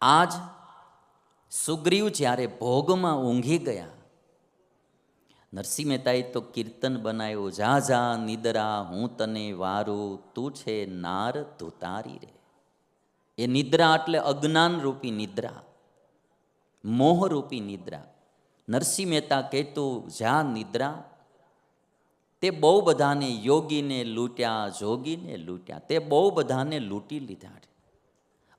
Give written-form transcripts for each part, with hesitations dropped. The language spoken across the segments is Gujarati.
આજ સુગ્રીવ જ્યારે ભોગમાં ઊંઘી ગયા, નરસિંહ મહેતાએ તો કીર્તન બનાવ્યું, જા જા નિદ્રા હું તને વારું, તું છે નાર ધુતારી રે. એ નિદ્રા એટલે અજ્ઞાન રૂપી નિદ્રા, મોહરૂપી નિદ્રા. નરસિંહ મહેતા કહેતું જા નિદ્રા, તે બહુ બધાને યોગીને લૂંટ્યા, જોગીને લૂંટ્યા, તે બહુ બધાને લૂંટી લીધા છે.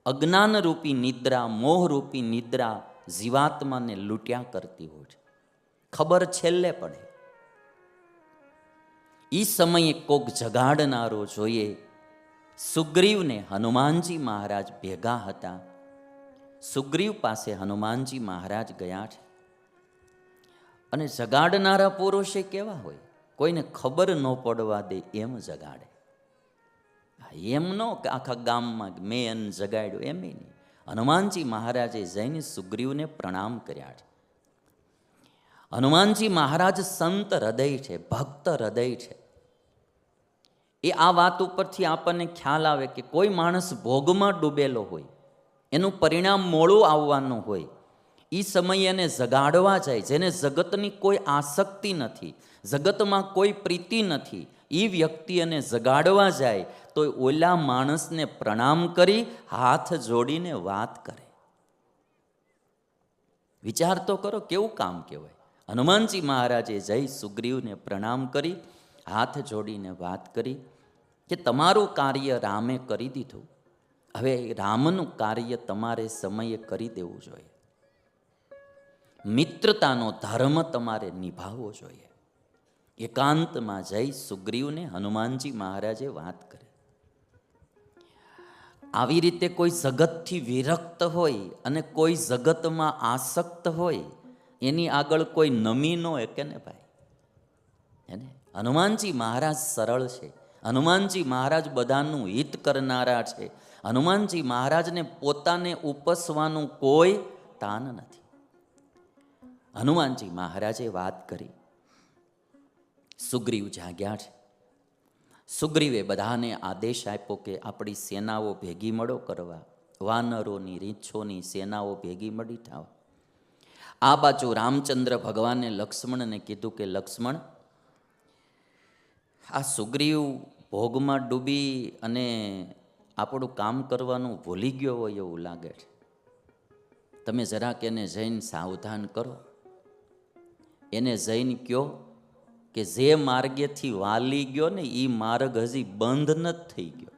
અજ્ઞાનરૂપી નિદ્રા, મોહરૂપી નિદ્રા જીવાત્માને લૂંટ્યા કરતી હોય છે, ખબર છેલ્લે પડે. એ સમયે કોક જગાડનારો જોઈએ. સુગ્રીવને હનુમાનજી મહારાજ ભેગા હતા. સુગ્રીવ પાસે હનુમાનજી મહારાજ ગયા છે. અને જગાડનારા પુરુષે કેવા હોય? કોઈને ખબર ન પડવા દે એમ જગાડે. એમ ન કે આખા ગામમાં મેં એને જગાડ્યો, એમ નહીં. હનુમાનજી મહારાજે જઈને સુગ્રીવને પ્રણામ કર્યા છે. હનુમાનજી મહારાજ સંત હૃદય છે, ભક્ત હૃદય છે. એ આ વાત ઉપરથી આપણને ખ્યાલ આવે કે કોઈ માણસ ભોગમાં ડૂબેલો હોય, એનું પરિણામ મોડું આવવાનું હોય, એ સમયે એને જગાડવા જાય. જેને જગતની કોઈ આસક્તિ નથી, જગતમાં કોઈ પ્રીતિ નથી, એ વ્યક્તિ એને જગાડવા જાય તો ઓલા માણસને પ્રણામ કરી હાથ જોડીને વાત કરે. વિચાર તો કરો કેવું કામ કહેવાય. હનુમાનજી મહારાજે જય સુગ્રીવને પ્રણામ કરી હાથ જોડીને વાત કરી કે તમારું કાર્ય રામે કરી દીધું, હવે રામનું કાર્ય તમારે સમયે કરી દેવું જોઈએ. મિત્રતાનો ધર્મ તમારે નિભાવવો જોઈએ. એકાંતમાં જઈ સુગ્રીવને હનુમાનજી મહારાજે વાત કરી. આવી રીતે કોઈ જગતથી વિરક્ત હોય અને કોઈ જગતમાં આસક્ત હોય, એની આગળ કોઈ નમી ન હોય કે ને ભાઈ. એને હનુમાનજી મહારાજ સરળ છે. હનુમાનજી મહારાજ બધાનું હિત કરનારા છે. હનુમાનજી મહારાજને પોતાને ઉપસવાનું કોઈ તાન નથી. હનુમાનજી મહારાજે વાત કરી. સુગ્રીવ જાગ્યા છે. સુગ્રીવે બધાને આદેશ આપ્યો કે આપણી સેનાઓ ભેગી મળો કરવા, વાનરોની રીંછોની સેનાઓ ભેગી મળી થાવ. આ બાજુ રામચંદ્ર ભગવાને લક્ષ્મણને કીધું કે લક્ષ્મણ, આ સુગ્રીવ ભોગમાં ડૂબી અને આપણું કામ કરવાનું ભૂલી ગયો હોય એવું લાગે છે. તમે જરાક એને જઈને સાવધાન કરો. એને જઈને કહો કે જે માર્ગેથી વાલી ગયો ને એ માર્ગ હજી બંધ નથી થઈ ગયો.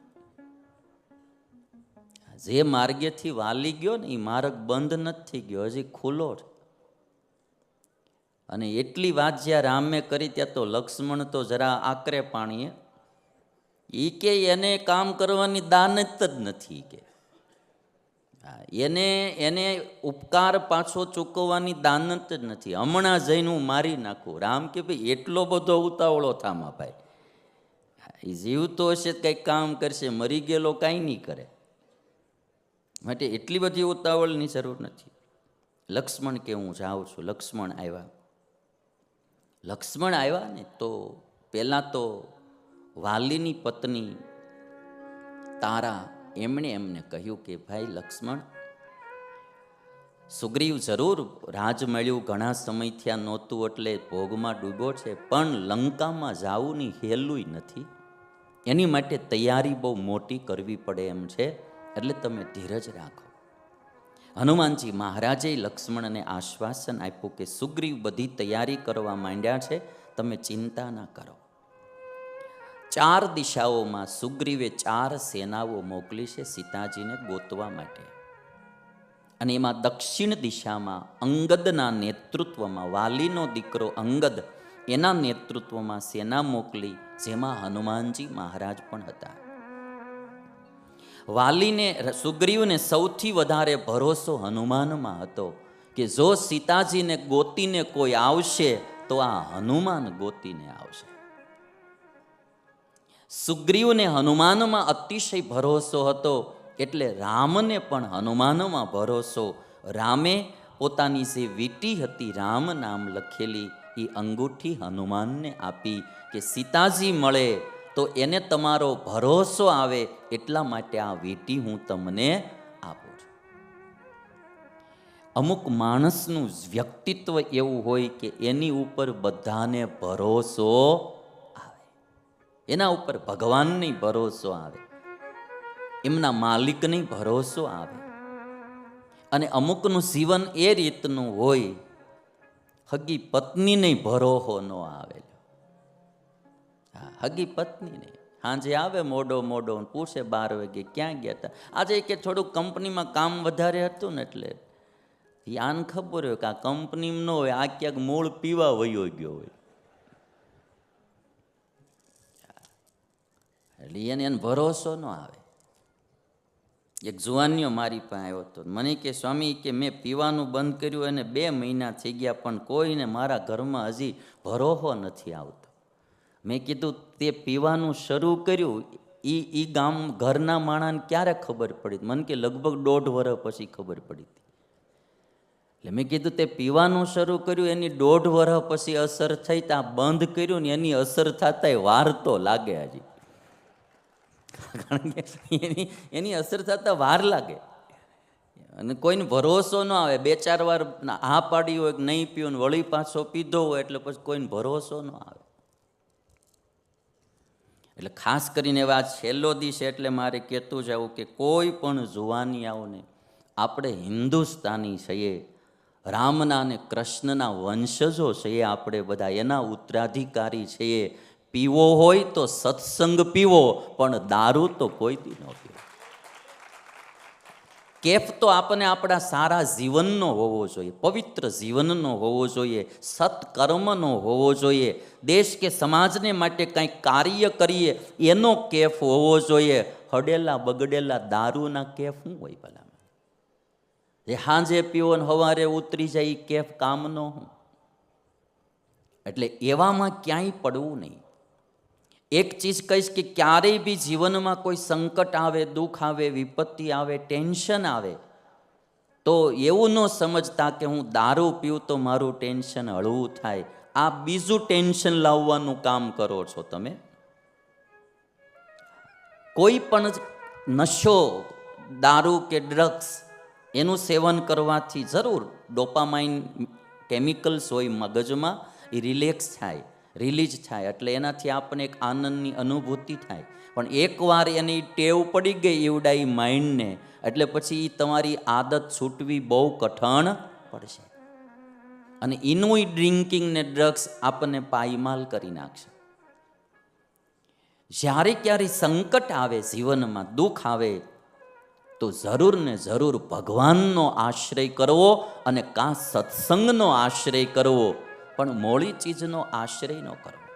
જે માર્ગેથી વાલી ગયો ને એ માર્ગ બંધ નથી થઈ ગયો, હજી ખુલ્લો છે. અને એટલી વાત જ્યાં રામે કરી ત્યાં તો લક્ષ્મણ તો જરા આકરે પાણીએ. એ કે એને કામ કરવાની દાનત જ નથી કે એને ઉપકાર પાછો ચૂકવવાની દાનત જ નથી. હમણાં જઈને હું મારી નાખું. રામ કે ભાઈ એટલો બધો ઉતાવળો થામાં ભાઈ, એ જીવતો હશે કંઈક કામ કરશે, મરી ગયેલો કાંઈ નહીં કરે. માટે એટલી બધી ઉતાવળની જરૂર નથી. લક્ષ્મણ કે હું જાઉં છું. લક્ષ્મણ આવ્યા ને તો પહેલાં તો વાલીની પત્ની તારા એમણે એમને કહ્યું કે ભાઈ લક્ષ્મણ, સુગ્રીવ જરૂર રાજ મળ્યું, ઘણા સમયથી આ નહોતું એટલે ભોગમાં ડૂબ્યો છે, પણ લંકામાં જાવુંની હેલું નથી. એની માટે તૈયારી બહુ મોટી કરવી પડે એમ છે, એટલે તમે ધીરજ રાખો. હનુમાનજી મહારાજે લક્ષ્મણને આશ્વાસન આપ્યું કે સુગ્રીવ બધી તૈયારી કરવા માંડ્યા છે, તમે ચિંતા ના કરો. 4 દિશાઓમાં સુગ્રીવે 4 સેનાઓ મોકલી છે સીતાજીને ગોતવા માટે. અને એમાં દક્ષિણ દિશામાં અંગદના નેતૃત્વમાં, વાલીનો દીકરો અંગદ એના નેતૃત્વમાં સેના મોકલી, જેમાં હનુમાનજી મહારાજ પણ હતા. વાલીને, સુગ્રીવને સૌથી વધારે ભરોસો હનુમાનમાં હતો કે જો સીતાજીને ગોતીને કોઈ આવશે તો આ હનુમાન ગોતીને આવશે. સુગ્રીવને હનુમાનમાં અતિશય ભરોસો હતો, એટલે રામને પણ હનુમાનમાં ભરોસો. રામે પોતાની જે વીંટી હતી રામ નામ લખેલી, એ અંગૂઠી હનુમાનને આપી કે સીતાજી મળે તો એને તમારો ભરોસો આવે, એટલા માટે આ વીંટી હું તમને આપું છું. અમુક માણસનું વ્યક્તિત્વ એવું હોય કે એની ઉપર બધાને ભરોસો આવે, એના ઉપર ભગવાનની ભરોસો આવે, એમના માલિકની ભરોસો આવે. અને અમુકનું જીવન એ રીતનું હોય, હગી પત્નીને ભરોસો ન આવે. હગી પત્નીને સાંજે આવે મોડો પૂછે 12 વાગે ક્યાં ગયા હતા. આજે કે થોડુંક કંપનીમાં કામ વધારે હતું ને એટલે આને ખબર હોય કે આ કંપનીમાં ન હોય, આ ક્યાંક મૂળ પીવા વયો ગયો હોય. એટલે એને ભરોસો ન આવે. એક જુવાનીઓ મારી પાસે આવ્યો હતો, મને કે સ્વામી કે મેં પીવાનું બંધ કર્યું અને 2 મહિના થઈ ગયા પણ કોઈને મારા ઘરમાં હજી ભરોસો નથી આવતો. મેં કીધું તે પીવાનું શરૂ કર્યું એ ઘરના માણસને ક્યારે ખબર પડી? મને કે લગભગ 1.5 વર્ષ પછી ખબર પડી. એટલે મેં કીધું તે પીવાનું શરૂ કર્યું એની 1.5 વર્ષ પછી અસર થઈ, ત્યાં બંધ કર્યું ને એની અસર થતાંય વાર તો લાગે હજી. કારણ કે એની અસર થતાં વાર લાગે અને કોઈને ભરોસો ન આવે. 2-4 વાર હા પાડી હોય કે નહીં પીવું ને વળી પાછો પીધો હોય એટલે પછી કોઈને ભરોસો ન આવે. એટલે ખાસ કરીને આ છેલ્લો દિવસ એટલે મારે કહેતું જવું કે કોઈ પણ જુવાની આવને આપણે હિન્દુસ્તાની છીએ, રામના અને કૃષ્ણના વંશજો છીએ, આપણે બધા એના ઉત્તરાધિકારી છીએ. પીવો હોય તો સત્સંગ પીવો, પણ દારૂ તો કોઈ દી ન પીવો. કેફ તો આપણને આપણા સારા જીવનનો હોવો જોઈએ, પવિત્ર જીવનનો હોવો જોઈએ, સત્કર્મનો હોવો જોઈએ, દેશ કે સમાજને માટે કંઈક કાર્ય કરીએ એનો કેફ હોવો જોઈએ. હડેલા બગડેલા દારૂના કેફ શું હોય ભલા? એ હાંજે પીવો ને સવારે ઉતરી જાય કેફ કામનો હું? એટલે એવામાં ક્યાંય પડવું નહીં. એક ચીજ કહીશ કે ક્યારેય બી જીવનમાં કોઈ સંકટ આવે, દુઃખ આવે, વિપત્તિ આવે, ટેન્શન આવે તો એવું ન સમજતા કે હું દારૂ પીવું તો મારું ટેન્શન હળવું થાય. આ બીજું ટેન્શન લાવવાનું કામ કરો છો તમે. કોઈ પણ નશો, દારૂ કે ડ્રગ્સ એનું સેવન કરવાથી જરૂર ડોપામાઇન કેમિકલ્સ હોય મગજમાં, એ રિલેક્સ થાય, રિલીઝ થાય, એટલે એનાથી આપણને એક આનંદની અનુભૂતિ થાય. પણ એકવાર એની ટેવ પડી ગઈ એવડા એ માઇન્ડને, એટલે પછી એ તમારી આદત છૂટવી બહુ કઠણ પડશે. અને એનું ડ્રિંકિંગ ને ડ્રગ્સ આપણને પાયમાલ કરી નાખશે. જ્યારે ક્યારે સંકટ આવે જીવનમાં, દુઃખ આવે તો જરૂર ને જરૂર ભગવાનનો આશ્રય કરવો અને કાં સત્સંગનો આશ્રય કરવો, પણ મોળી ચીજનો આશ્રય ન કરવો.